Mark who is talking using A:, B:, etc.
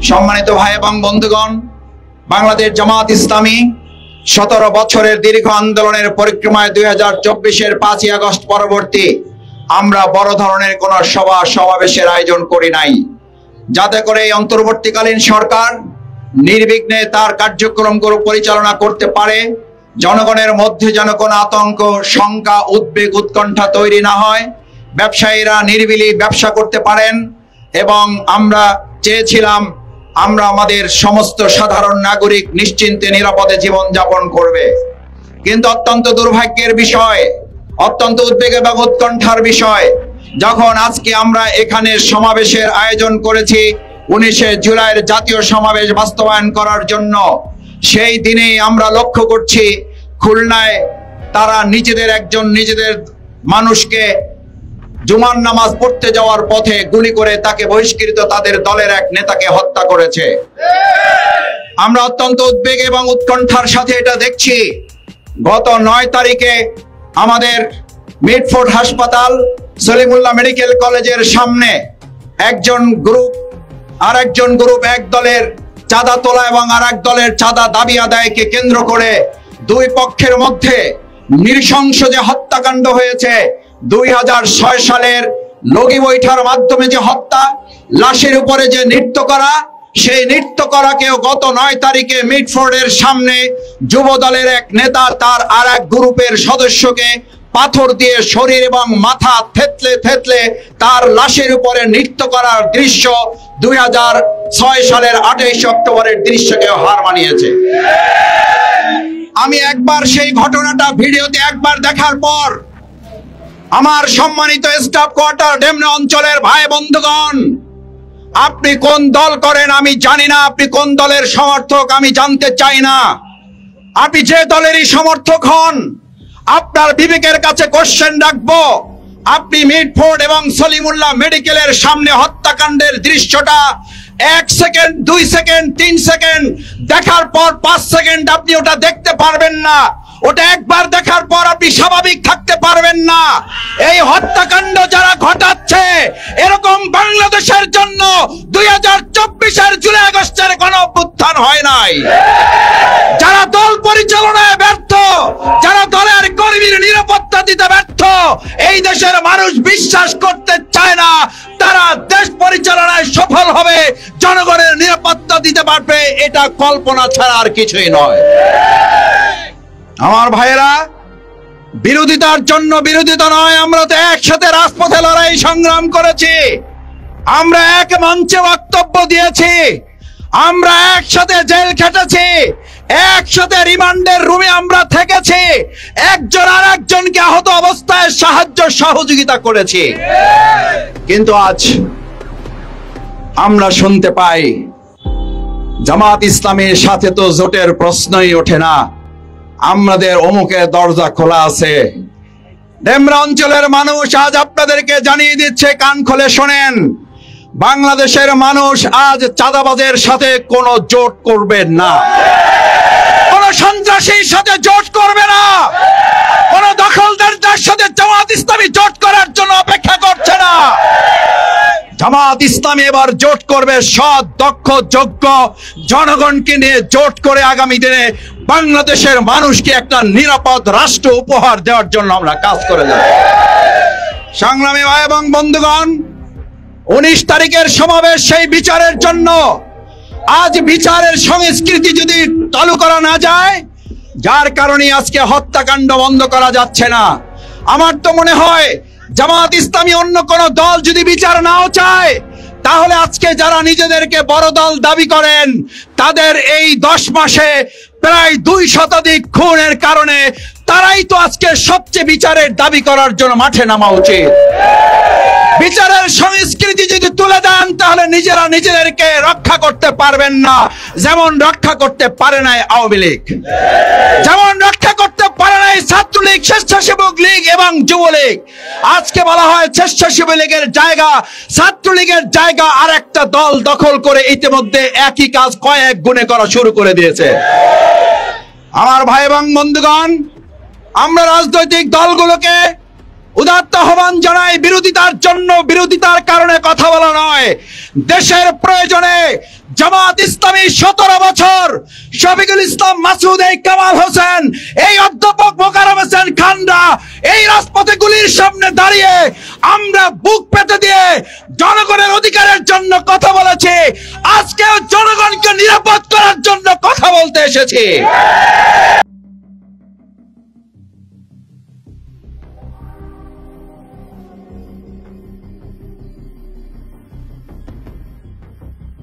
A: সম্মানিত ভাই এবং বন্ধুগণ, বাংলাদেশ জামাত ইসলামী 17 বছরের দীর্ঘ আন্দোলনের পরিক্রমায় 2024-এর 5ই আগস্ট পরবর্তী আমরা বড় ধরনের কোন সমাবেশের আয়োজন করি নাই, যাতে করে এই অন্তর্বর্তীকালীন সরকার নির্বিঘ্নে তার কার্যক্রমগুলো পরিচালনা করতে পারে, জনগণের মধ্যে যেন কোনো আতঙ্ক, শঙ্কা, উদ্বেগ, উৎকণ্ঠা তৈরি না হয়, ব্যবসায়ীরা নিরিবিলি ব্যবসা করতে পারেন। এবং আমরা চেয়েছিলাম আমরা আমাদের সমস্ত সাধারণ নাগরিক নিশ্চিন্তে নিরাপদে জীবন যাপন করবে। কিন্তু অত্যন্ত দুর্ভাগ্যের বিষয়, অত্যন্ত উদ্বেগ এবং উৎকণ্ঠার বিষয়, যখন আজকে আমরা এখানে সমাবেশের আয়োজন করেছি 19শে জুলাইয়ের জাতীয় সমাবেশ বাস্তবায়ন করার জন্য, সেই দিনেই আমরা লক্ষ্য করছি খুলনায় তারা নিজেদের মানুষকে জুমার নামাজ পড়তে যাওয়ার পথে গুলি করে তাকে বহিষ্কৃত তাদের দলের এক নেতাকে হত্যা করেছে। আমরা অত্যন্ত উদ্বেগ এবং উৎকণ্ঠার সাথে এটা দেখছি। গত 9 তারিখে আমাদের মিটফোর্ড হাসপাতাল, সলিমুল্লাহ মেডিকেল কলেজের সামনে একজন গ্রুপ এক দলের চাঁদা তোলা এবং আরেক দলের চাঁদা দাবি আদায়কে কেন্দ্র করে দুই পক্ষের মধ্যে নৃশংস যে হত্যাকাণ্ড হয়েছে, 2006 সালের লগি বৈঠার মাধ্যমে যে হত্যা, লাশের উপরে যে নৃত্য করা, সেই নৃত্য করাকেও গত 9 তারিখে মিটফোর্ডের সামনে যুব দলের এক নেতা তার আর এক গ্রুপের সদস্যকে পাথর দিয়ে শরীর এবং মাথা থেতলে তার লাশের উপরে নৃত্য করার দৃশ্য 2006 সালের 28 অক্টোবরের দৃশ্যকে হার মানিয়েছে। আমি একবার সেই ঘটনাটা ভিডিওতে একবার দেখার পর আমার সম্মানিত স্টাফ কোয়ার্টার ডেমরা অঞ্চলের ভাই বন্ধুগণ, আপনি কোন দল করেন আমি জানি না, আপনি কোন দলের সমর্থক আমি জানতে চাই না, আপনি যে দলেরই সমর্থক হন আপনার বিবেকের কাছে কোশ্চেন রাখবো। আপনি মিটফোর্ড এবং সলিমুল্লাহ মেডিকেলের সামনে হত্যাকাণ্ডের দৃশ্যটা 1 সেকেন্ড, 2 সেকেন্ড, 3 সেকেন্ড দেখার পর 5 সেকেন্ড আপনি ওটা দেখতে পারবেন না। ওটা একবার দেখার পর আপনি স্বাভাবিক থাকতে পারবেন না। এই হত্যাকাণ্ড যারা ঘটাচ্ছে, এরকম বাংলাদেশের জন্য 2024-এর জুলাই আগস্টের গণঅভ্যুত্থান হয় নাই। যারা দল পরিচালনায় ব্যর্থ, যারা দলের কর্মীর নিরাপত্তা দিতে ব্যর্থ, এই দেশের মানুষ বিশ্বাস করতে চায় না তারা দেশ পরিচালনায় সফল হবে, জনগণের নিরাপত্তা দিতে পারবে। এটা কল্পনা ছাড়া আর কিছুই নয়। আমার ভাইয়েরা, বিরোধিতার জন্য বিরোধিতা নয়, আমরা তো একসাথে রাজপথে লড়াই সংগ্রাম করেছি, আমরা এক মঞ্চে বক্তব্য দিয়েছি, আমরা একসাথে জেল খেটেছি, একসাথে রিমান্ডের রুমে আমরা থেকেছি, একজন আর একজনকে আহত অবস্থায় সাহায্য সহযোগিতা করেছি। কিন্তু আজ আমরা শুনতে পাই জামাত ইসলামের সাথে তো জোটের প্রশ্নই ওঠে না, আমাদের অমুকের দরজা খোলা আছে। ডেমরা অঞ্চলের মানুষ আজ আপনাদেরকে জানিয়ে দিচ্ছে, কান খুলে শোনেন, বাংলাদেশের মানুষ আজ চাঁদাবাজের সাথে কোনো জোট করবে না, কোন সন্ত্রাসীর সাথে জোট করবে না, কোন দখলদারদের সাথে জামাত ইসলামী জোট করার জন্য অপেক্ষা করছে না। জামাত ইসলামী এবার জোট করবে সৎ, দক্ষ, যোগ্য জনগণকে নিয়ে জোট করে আগামী দিনে বাংলাদেশের মানুষকে একটা নিরাপদ রাষ্ট্র উপহার দেওয়ার জন্য আমরা কাজ করে যাব। সংগ্রামী ভাই এবং বন্ধুগণ, 19 তারিখের সমাবেশ সেই বিচারের জন্য। আজ বিচারের সংস্কৃতি যদি চালু করা না যায়, যার কারণে আজকে হত্যাকাণ্ড বন্ধ করা যাচ্ছে না। আমার তো মনে হয় জামাত ইসলামী অন্য কোন দল যদি বিচার নাও চায়, তাহলে আজকে যারা নিজেদেরকে বড় দল দাবি করেন, তাদের এই 10 মাসে প্রায় 2 শতাধিক খুনের কারণে তারাই তো আজকে সবচেয়ে বিচারের দাবি করার জন্য মাঠে নামা উচিত। বিচারের সংস্কৃতি যদি তুলে দেন, তাহলে নিজেরা নিজেদেরকে রক্ষা করতে পারবেন না, যেমন রক্ষা করতে পারে নাই আওয়ামী লীগ, যেমন রক্ষা করতে পারে নাই ছাত্রলীগ, স্বেচ্ছাসেবক লীগ এবং যুবলীগ। আজকে বলা হয় স্বেচ্ছাসেবক লীগের জায়গা, ছাত্রলীগের জায়গা আর একটা দল দখল করে ইতিমধ্যে একই কাজ কয়েক গুণে করা শুরু করে দিয়েছে। আমার ভাই এবং বন্ধুগণ, আমরা রাজনৈতিক দলগুলোকে উদাত্ত আহ্বান জানাই, বিরোধিতার জন্য বিরোধিতার কারণে কথা বলা নয়, দেশের প্রয়োজনে জামাত ইসলামী 17 বছর, শফিকুল ইসলাম মাসুদ, এই কামাল হোসেন, এই অধ্যাপক মোকাররম হোসেন খানরা এই রাজপথে গুলির সামনে দাঁড়িয়ে আমরা বুক পেতে দিয়ে জনগণের অধিকারের জন্য কথা বলেছি। আজকেও জনগণকে নিরাপদ করার জন্য কথা বলতে এসেছি।